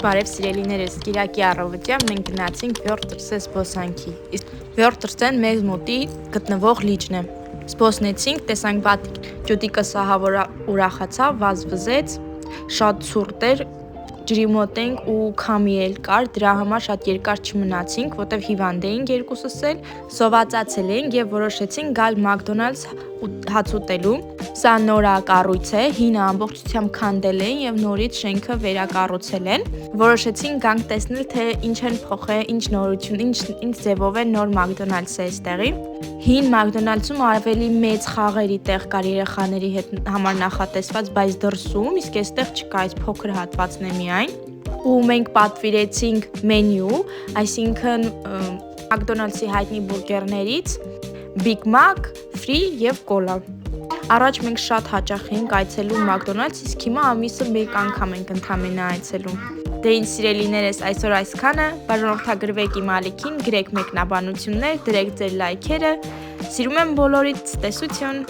Բարև սիրելիներս, Կիրակի առավոտյան մենք գնացինք Վյորտրսե զբոսանքի, իսկ Վյորտրսեն մեզ մոտի գտնվող լիճն է, զբոսնեցինք, տեսանք բաթիկ, ջուտիկս ահավոր ուրախացավ, վազվզեց, շատ ցուրտ էր, ջրի մոտ ենք ու քամի էլ կար, դրա համար շատ երկար չմնացինք, որտեվ հիվանդ էինք երկուսս էլ, սովածացել էինք եւ որոշեցինք գալ Մակդոնալդս հաց ուտելու։ Սա նորակառույց է, հինը ամբողջությամբ քանդել են եւ նորից շենքը վերակառուցել են։ Որոշեցինք գանք տեսնել, թե ինչ են փոխել, ինչ նորություն, ինչ ձևով է նոր Մակդոնալդսը այստեղի։ Հին Մակդոնալդսում ավելի մեծ խաղերի տեղ կար երեխաների համար նախատեսված, բայց դրսում, իսկ այստեղ չկա, այս փոքր հատվածն է միայն։ Ու մենք պատվիրեցինք մենյու, այսինքն Մակդոնալդսի հայտնի բուրգերներից Big Mac, Free եւ կոլա։ Առաջ մենք շատ հաճախ էինք այցելում Մակդոնալդս, իսկ հիմա ամիսը մեկ անգամ ենք ընդամենը այցելում։ Դե ինչ սիրելիներս, այսօր այսքանը, բաժանորդագրվեք իմ ալիքին, գրեք մեկնաբանություններ, դրեք ձեր լայքերը։ Սիրում եմ բոլորիդ, տեսություն։